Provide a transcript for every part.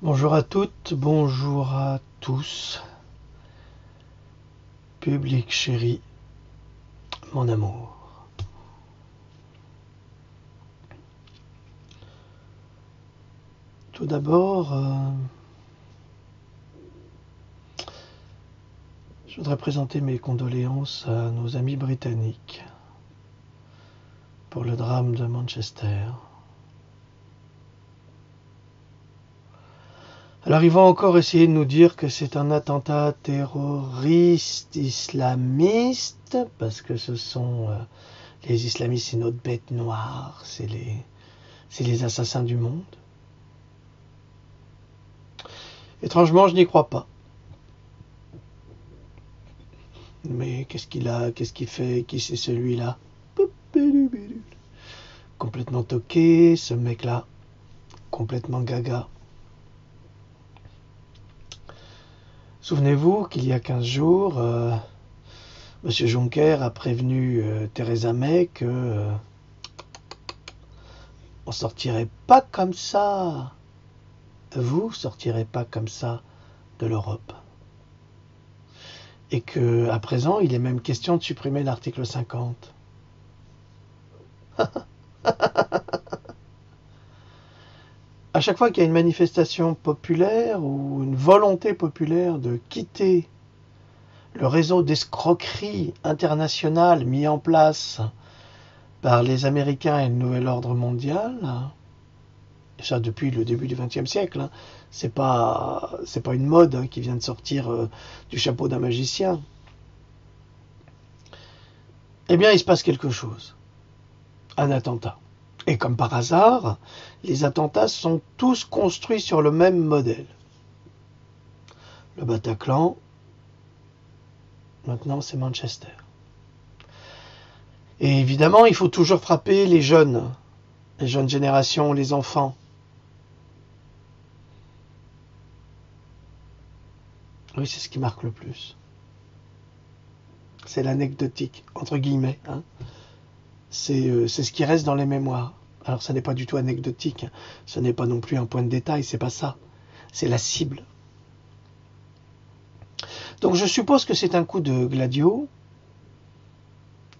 Bonjour à toutes, bonjour à tous, public chéri, mon amour. Tout d'abord, je voudrais présenter mes condoléances à nos amis britanniques pour le drame de Manchester. Alors ils vont encore essayer de nous dire que c'est un attentat terroriste islamiste, parce que ce sont les islamistes, c'est notre bête noire, c'est les assassins du monde. Étrangement, je n'y crois pas. Mais qu'est-ce qu'il a, qu'est-ce qu'il fait, qui c'est celui-là? Complètement toqué, ce mec-là, complètement gaga. Souvenez-vous qu'il y a 15 jours, M. Juncker a prévenu Theresa May que on sortirait pas comme ça. Vous sortirez pas comme ça de l'Europe. Et que à présent, il est même question de supprimer l'article 50. À chaque fois qu'il y a une manifestation populaire ou une volonté populaire de quitter le réseau d'escroquerie internationale mis en place par les Américains et le nouvel ordre mondial, et ça depuis le début du XXe siècle, c'est pas une mode qui vient de sortir du chapeau d'un magicien. Eh bien, il se passe quelque chose, un attentat. Et comme par hasard, les attentats sont tous construits sur le même modèle. Le Bataclan, maintenant c'est Manchester. Et évidemment, il faut toujours frapper les jeunes générations, les enfants. Oui, c'est ce qui marque le plus. C'est l'anecdotique, entre guillemets. C'est ce qui reste dans les mémoires. Alors, ça n'est pas du tout anecdotique. Ce n'est pas non plus un point de détail, c'est pas ça. C'est la cible. Donc, je suppose que c'est un coup de Gladio.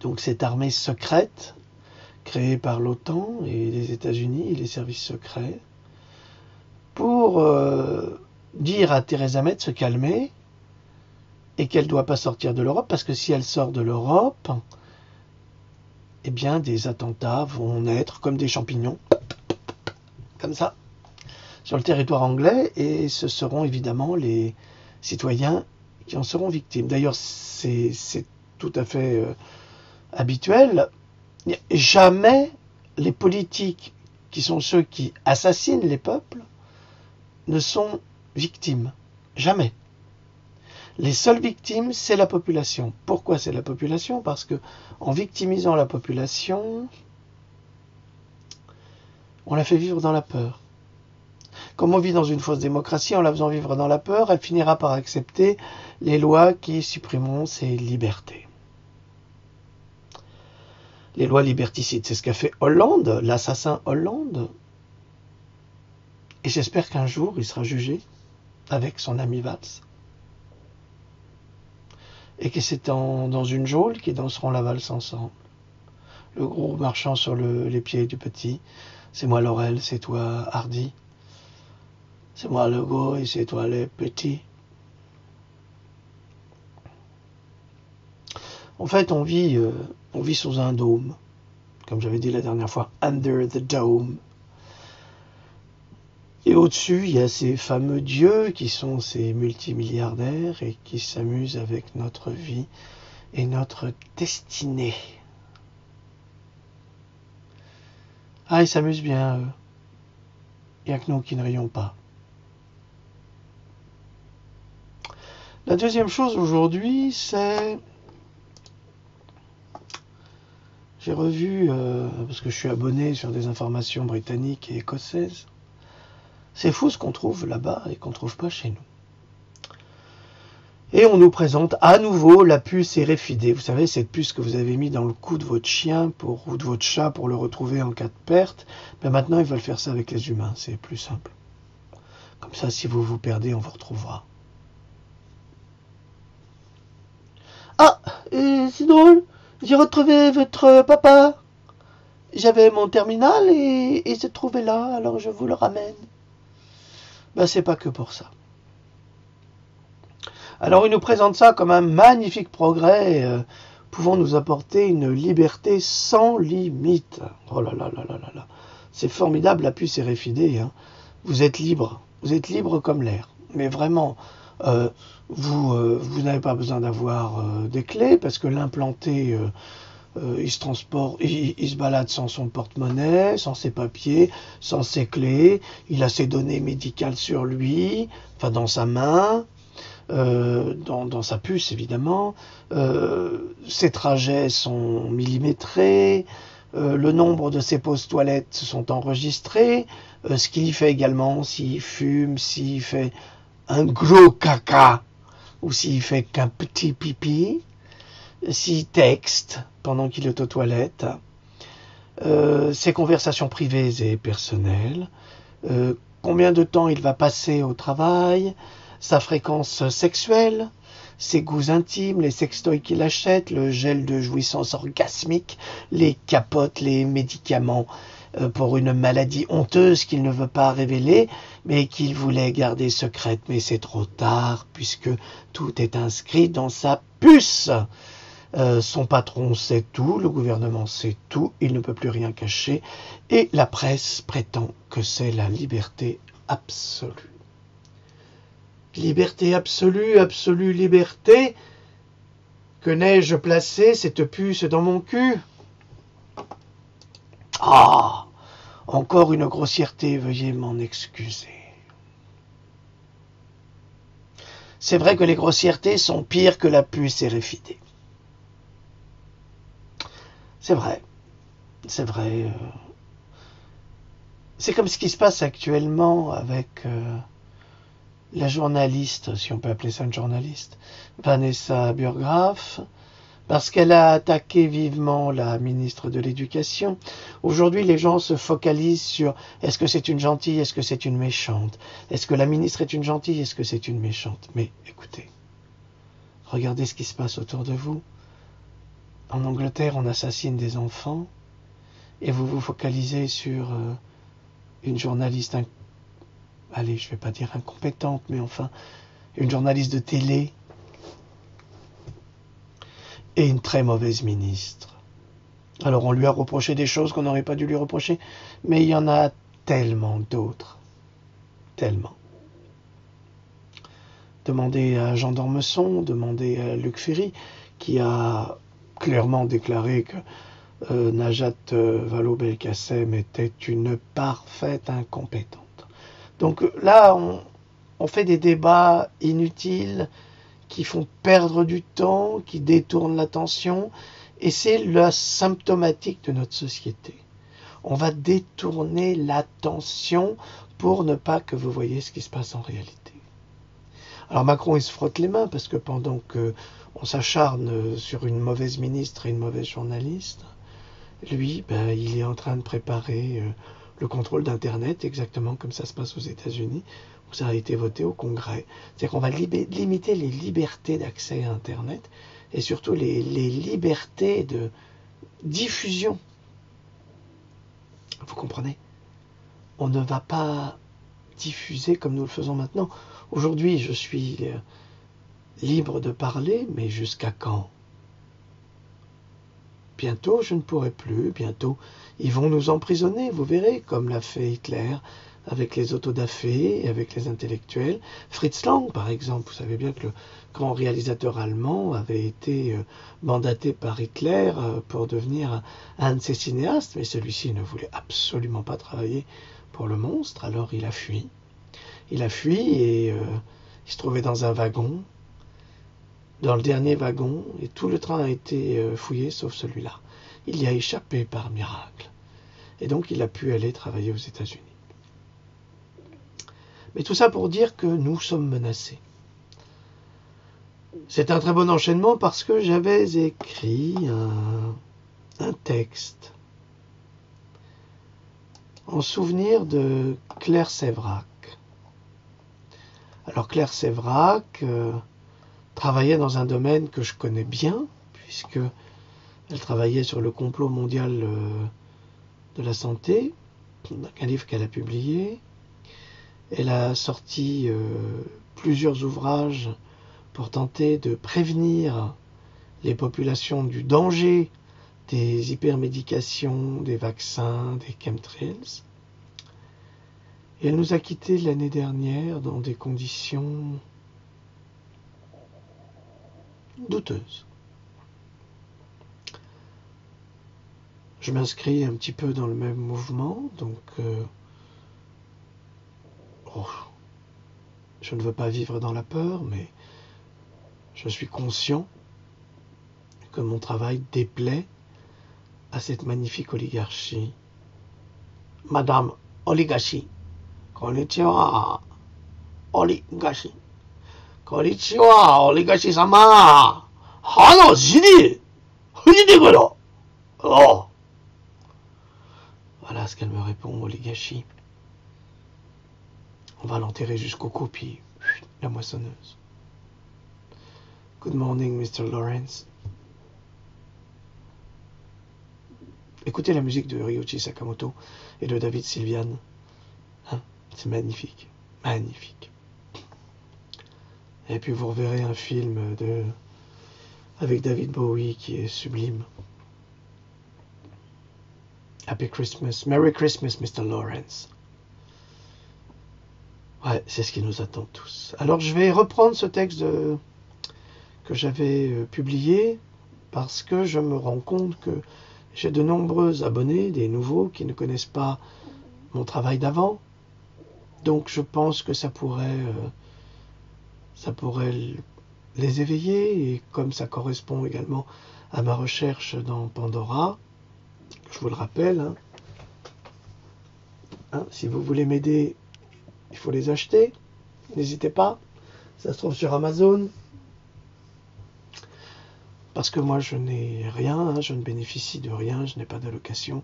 Donc, cette armée secrète créée par l'OTAN et les États-Unis et les services secrets pour dire à Theresa May de se calmer et qu'elle ne doit pas sortir de l'Europe, parce que si elle sort de l'Europe, eh bien des attentats vont naître comme des champignons, comme ça, sur le territoire anglais, et ce seront évidemment les citoyens qui en seront victimes. D'ailleurs, c'est tout à fait habituel. Jamais les politiques, qui sont ceux qui assassinent les peuples, ne sont victimes. Jamais. Les seules victimes, c'est la population. Pourquoi c'est la population? Parce que en victimisant la population, on la fait vivre dans la peur. Comme on vit dans une fausse démocratie, en la faisant vivre dans la peur, elle finira par accepter les lois qui supprimeront ses libertés. Les lois liberticides, c'est ce qu'a fait Hollande, l'assassin Hollande. Et j'espère qu'un jour, il sera jugé avec son ami Valls. Et que c'est dans une geôle qu'ils danseront la valse ensemble. Le gros marchant sur les pieds du petit. C'est moi Laurel, c'est toi Hardy. C'est moi le gros et c'est toi le petit. En fait, on vit sous un dôme. Comme j'avais dit la dernière fois, under the dome. Et au-dessus, il y a ces fameux dieux qui sont ces multimilliardaires et qui s'amusent avec notre vie et notre destinée. Ah, ils s'amusent bien, eux. Il n'y a que nous qui ne rions pas. La deuxième chose aujourd'hui, c'est... J'ai revu, parce que je suis abonné sur des informations britanniques et écossaises. C'est fou ce qu'on trouve là-bas et qu'on ne trouve pas chez nous. Et on nous présente à nouveau la puce RFID. Vous savez, cette puce que vous avez mis dans le cou de votre chien ou de votre chat pour le retrouver en cas de perte. Ben maintenant, ils veulent faire ça avec les humains. C'est plus simple. Comme ça, si vous vous perdez, on vous retrouvera. Ah, c'est drôle, j'ai retrouvé votre papa. J'avais mon terminal et il se trouvait là, alors je vous le ramène. Ben, c'est pas que pour ça. Alors, il nous présente ça comme un magnifique progrès, pouvant nous apporter une liberté sans limite. Oh là là là là là là. C'est formidable, la puce RFID. Hein. Vous êtes libre comme l'air. Mais vraiment, vous n'avez pas besoin d'avoir des clés, parce que l'implanté, il se transporte, il se balade sans son porte-monnaie, sans ses papiers, sans ses clés. Il a ses données médicales sur lui, enfin dans sa main. Dans sa puce évidemment, ses trajets sont millimétrés, le nombre de ses pauses toilettes sont enregistrés, ce qu'il y fait également, s'il fume, s'il fait un gros caca, ou s'il fait qu'un petit pipi, s'il texte pendant qu'il est aux toilettes, ses conversations privées et personnelles, combien de temps il va passer au travail, sa fréquence sexuelle, ses goûts intimes, les sextoys qu'il achète, le gel de jouissance orgasmique, les capotes, les médicaments pour une maladie honteuse qu'il ne veut pas révéler, mais qu'il voulait garder secrète. Mais c'est trop tard, puisque tout est inscrit dans sa puce. Son patron sait tout, le gouvernement sait tout, il ne peut plus rien cacher, et la presse prétend que c'est la liberté absolue. Liberté absolue, absolue liberté. Que n'ai-je placé cette puce dans mon cul? Ah, encore une grossièreté, veuillez m'en excuser. C'est vrai que les grossièretés sont pires que la puce RFID. C'est vrai. C'est vrai. C'est comme ce qui se passe actuellement avec la journaliste, si on peut appeler ça une journaliste, Vanessa Burgraff, parce qu'elle a attaqué vivement la ministre de l'Éducation. Aujourd'hui, les gens se focalisent sur est-ce que c'est une gentille, est-ce que c'est une méchante, est-ce que la ministre est une gentille, est-ce que c'est une méchante. Mais écoutez, regardez ce qui se passe autour de vous. En Angleterre, on assassine des enfants, et vous vous focalisez sur une journaliste, allez, je ne vais pas dire incompétente, mais enfin, une journaliste de télé et une très mauvaise ministre. Alors on lui a reproché des choses qu'on n'aurait pas dû lui reprocher, mais il y en a tellement d'autres. Tellement. Demandez à Jean d'Ormesson, demandez à Luc Ferry, qui a clairement déclaré que Najat Vallaud-Belkacem était une parfaite incompétente. Donc là, on fait des débats inutiles qui font perdre du temps, qui détournent l'attention, et c'est la symptomatique de notre société. On va détourner l'attention pour ne pas que vous voyez ce qui se passe en réalité. Alors Macron, il se frotte les mains, parce que pendant qu'on s'acharne sur une mauvaise ministre et une mauvaise journaliste, lui, il est en train de préparer le contrôle d'Internet, exactement comme ça se passe aux États-Unis, où ça a été voté au Congrès. C'est-à-dire qu'on va limiter les libertés d'accès à Internet, et surtout les libertés de diffusion. Vous comprenez? On ne va pas diffuser comme nous le faisons maintenant. Aujourd'hui, je suis libre de parler, mais jusqu'à quand? Bientôt, je ne pourrai plus. Bientôt, ils vont nous emprisonner, vous verrez, comme l'a fait Hitler avec les autodafés et avec les intellectuels. Fritz Lang, par exemple, vous savez bien que le grand réalisateur allemand avait été mandaté par Hitler pour devenir un de ses cinéastes, mais celui-ci ne voulait absolument pas travailler pour le monstre, alors il a fui. Il a fui et il se trouvait dans un wagon, dans le dernier wagon, et tout le train a été fouillé sauf celui-là. Il y a échappé par miracle. Et donc il a pu aller travailler aux États-Unis. Mais tout ça pour dire que nous sommes menacés. C'est un très bon enchaînement parce que j'avais écrit un texte en souvenir de Claire Séverac. Alors Claire Séverac travaillait dans un domaine que je connais bien, puisque elle travaillait sur le complot mondial de la santé, un livre qu'elle a publié. Elle a sorti plusieurs ouvrages pour tenter de prévenir les populations du danger des hypermédications, des vaccins, des chemtrails. Et elle nous a quittés l'année dernière dans des conditions douteuses. Je m'inscris un petit peu dans le même mouvement, donc je ne veux pas vivre dans la peur, mais je suis conscient que mon travail déplaît à cette magnifique oligarchie. Madame Oligarchie. Konnichiwa, Oligarchie. Konnichiwa, Oligarchie-sama. Hano jini. Fujidekuro. Oh. Voilà ce qu'elle me répond, Oligarchie. On va l'enterrer jusqu'au cou, puis la moissonneuse. Good morning, Mr. Lawrence. Écoutez la musique de Ryuichi Sakamoto et de David Sylvian. Hein, c'est magnifique, magnifique. Et puis vous reverrez un film avec David Bowie qui est sublime. Happy Christmas, Merry Christmas, Mr. Lawrence. Ouais, c'est ce qui nous attend tous. Alors je vais reprendre ce texte que j'avais publié parce que je me rends compte que j'ai de nombreux abonnés, des nouveaux, qui ne connaissent pas mon travail d'avant. Donc je pense que ça pourrait les éveiller. Et comme ça correspond également à ma recherche dans Pandora, je vous le rappelle, si vous voulez m'aider, il faut les acheter. N'hésitez pas. Ça se trouve sur Amazon. Parce que moi, je n'ai rien, je ne bénéficie de rien, je n'ai pas d'allocation,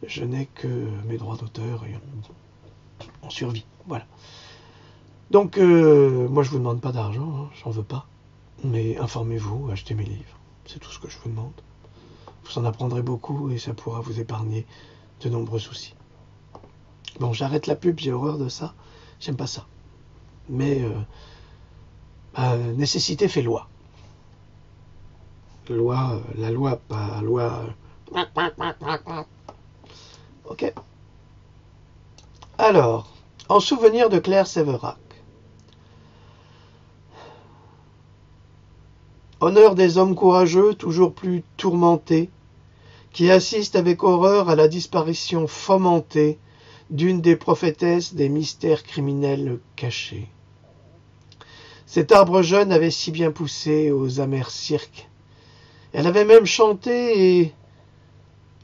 je n'ai que mes droits d'auteur et on survit. Voilà. Donc, moi, je ne vous demande pas d'argent, j'en veux pas. Mais informez-vous, achetez mes livres. C'est tout ce que je vous demande. Vous en apprendrez beaucoup et ça pourra vous épargner de nombreux soucis. Bon, j'arrête la pub, j'ai horreur de ça. J'aime pas ça. Mais nécessité fait loi. La loi, pas loi. Ok. Alors, en souvenir de Claire Séverac. Honneur des hommes courageux, toujours plus tourmentés, qui assistent avec horreur à la disparition fomentée d'une des prophétesses des mystères criminels cachés. Cet arbre jeune avait si bien poussé aux amers cirques. Elle avait même chanté et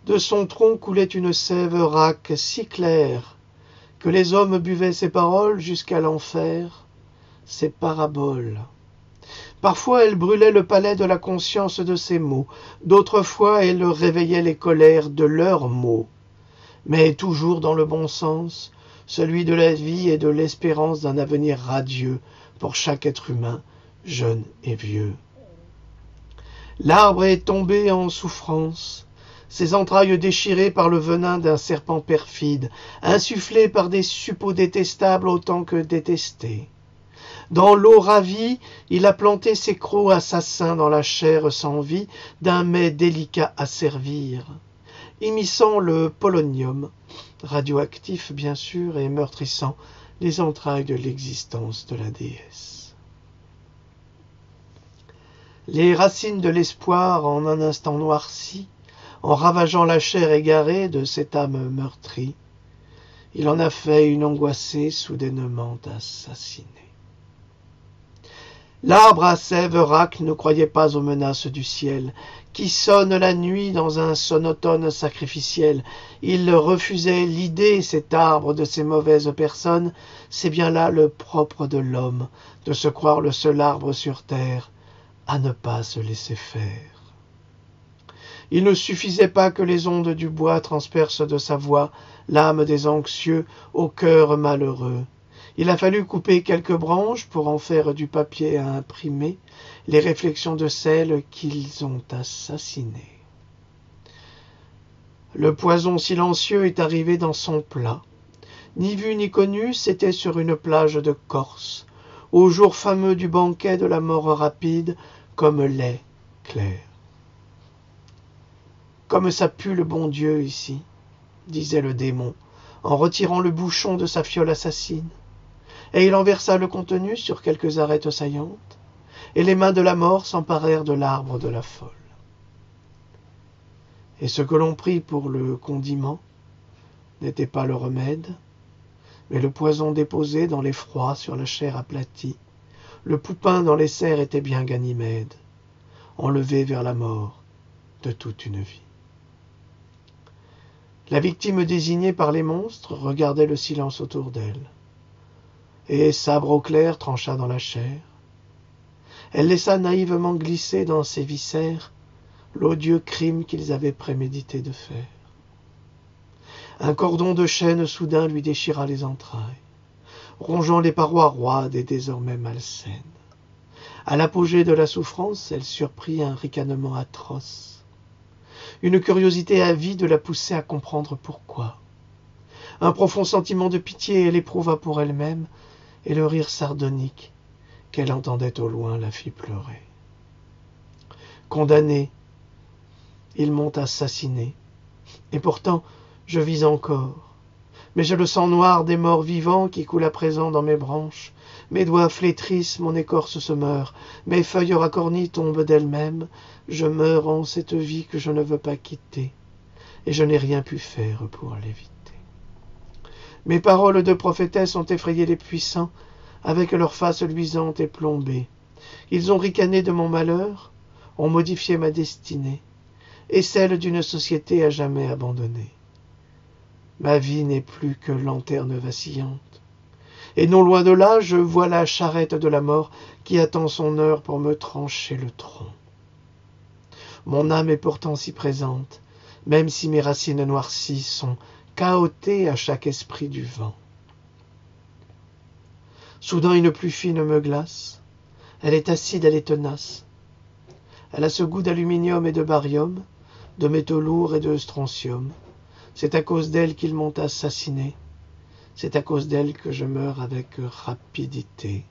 de son tronc coulait une sève rauque si claire que les hommes buvaient ses paroles jusqu'à l'enfer, ses paraboles. Parfois elle brûlait le palais de la conscience de ses mots, d'autres fois elle réveillait les colères de leurs mots, mais toujours dans le bon sens, celui de la vie et de l'espérance d'un avenir radieux pour chaque être humain, jeune et vieux. L'arbre est tombé en souffrance, ses entrailles déchirées par le venin d'un serpent perfide, insufflé par des suppôts détestables autant que détestés. Dans l'eau ravie, il a planté ses crocs assassins dans la chair sans vie d'un mets délicat à servir, immisçant le polonium, radioactif bien sûr et meurtrissant les entrailles de l'existence de la déesse. Les racines de l'espoir en un instant noircies, en ravageant la chair égarée de cette âme meurtrie, il en a fait une angoissée soudainement assassinée. L'arbre à sève rauque ne croyait pas aux menaces du ciel, qui sonne la nuit dans un sonotone sacrificiel. Il refusait l'idée, cet arbre, de ces mauvaises personnes. C'est bien là le propre de l'homme, de se croire le seul arbre sur terre, à ne pas se laisser faire. Il ne suffisait pas que les ondes du bois transpercent de sa voix l'âme des anxieux au cœur malheureux. Il a fallu couper quelques branches pour en faire du papier à imprimer les réflexions de celles qu'ils ont assassinées. Le poison silencieux est arrivé dans son plat. Ni vu ni connu, c'était sur une plage de Corse, au jour fameux du banquet de la mort rapide, comme lait clair. « Comme ça pue le bon Dieu ici », disait le démon, en retirant le bouchon de sa fiole assassine. Et il en versa le contenu sur quelques arêtes saillantes, et les mains de la mort s'emparèrent de l'arbre de la folle. Et ce que l'on prit pour le condiment n'était pas le remède, mais le poison déposé dans l'effroi sur la chair aplatie. Le poupin dans les serres était bien Ganymède, enlevé vers la mort de toute une vie. La victime désignée par les monstres regardait le silence autour d'elle, et, sabre au clair, trancha dans la chair. Elle laissa naïvement glisser dans ses viscères l'odieux crime qu'ils avaient prémédité de faire. Un cordon de chaîne soudain lui déchira les entrailles, rongeant les parois roides et désormais malsaines. À l'apogée de la souffrance, elle surprit un ricanement atroce. Une curiosité avide la poussait à comprendre pourquoi. Un profond sentiment de pitié elle éprouva pour elle-même, et le rire sardonique qu'elle entendait au loin la fit pleurer. Condamné, ils m'ont assassiné, et pourtant je vis encore. Mais j'ai le sang noir des morts vivants qui coule à présent dans mes branches. Mes doigts flétrissent, mon écorce se meurt, mes feuilles racornies tombent d'elles-mêmes. Je meurs en cette vie que je ne veux pas quitter, et je n'ai rien pu faire pour l'éviter. Mes paroles de prophétesse ont effrayé les puissants, avec leurs faces luisantes et plombées. Ils ont ricané de mon malheur, ont modifié ma destinée, et celle d'une société à jamais abandonnée. Ma vie n'est plus que lanterne vacillante, et non loin de là, je vois la charrette de la mort qui attend son heure pour me trancher le tronc. Mon âme est pourtant si présente, même si mes racines noircies sont cahottées à chaque esprit du vent. Soudain une pluie fine me glace, elle est acide, elle est tenace. Elle a ce goût d'aluminium et de barium, de métaux lourds et de strontium. C'est à cause d'elle qu'ils m'ont assassiné, c'est à cause d'elle que je meurs avec rapidité.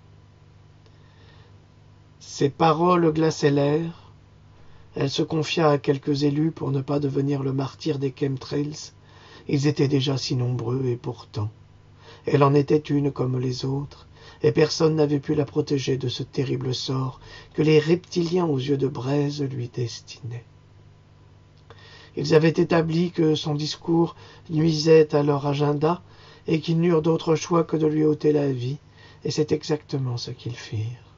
Ces paroles glaçaient l'air. Elle se confia à quelques élus pour ne pas devenir le martyr des chemtrails. Ils étaient déjà si nombreux et pourtant, elle en était une comme les autres, et personne n'avait pu la protéger de ce terrible sort que les reptiliens aux yeux de braise lui destinaient. Ils avaient établi que son discours nuisait à leur agenda et qu'ils n'eurent d'autre choix que de lui ôter la vie, et c'est exactement ce qu'ils firent.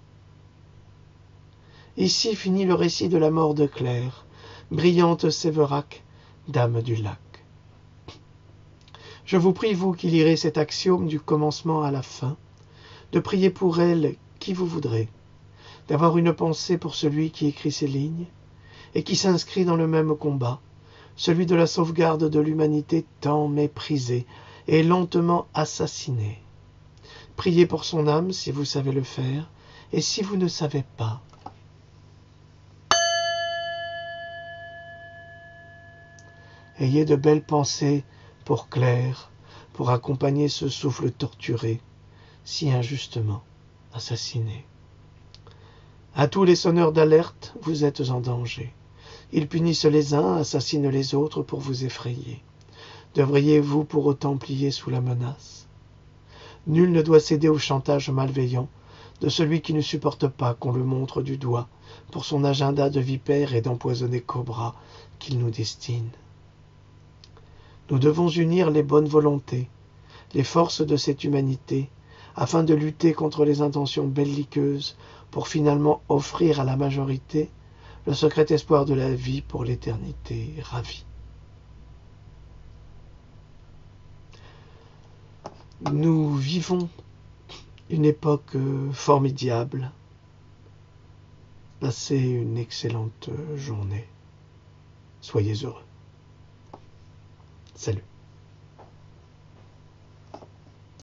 Ici finit le récit de la mort de Claire, brillante Séverac, dame du lac. Je vous prie, vous qui lirez cet axiome du commencement à la fin, de prier pour elle qui vous voudrez, d'avoir une pensée pour celui qui écrit ces lignes, et qui s'inscrit dans le même combat, celui de la sauvegarde de l'humanité tant méprisée et lentement assassinée. Priez pour son âme si vous savez le faire, et si vous ne savez pas, ayez de belles pensées pour Claire, pour accompagner ce souffle torturé, si injustement assassiné. À tous les sonneurs d'alerte, vous êtes en danger. Ils punissent les uns, assassinent les autres pour vous effrayer. Devriez-vous pour autant plier sous la menace? Nul ne doit céder au chantage malveillant de celui qui ne supporte pas qu'on le montre du doigt pour son agenda de vipère et d'empoisonné cobra qu'il nous destine. Nous devons unir les bonnes volontés, les forces de cette humanité, afin de lutter contre les intentions belliqueuses pour finalement offrir à la majorité le secret espoir de la vie pour l'éternité ravie. Nous vivons une époque formidable. Passez une excellente journée. Soyez heureux. Salut.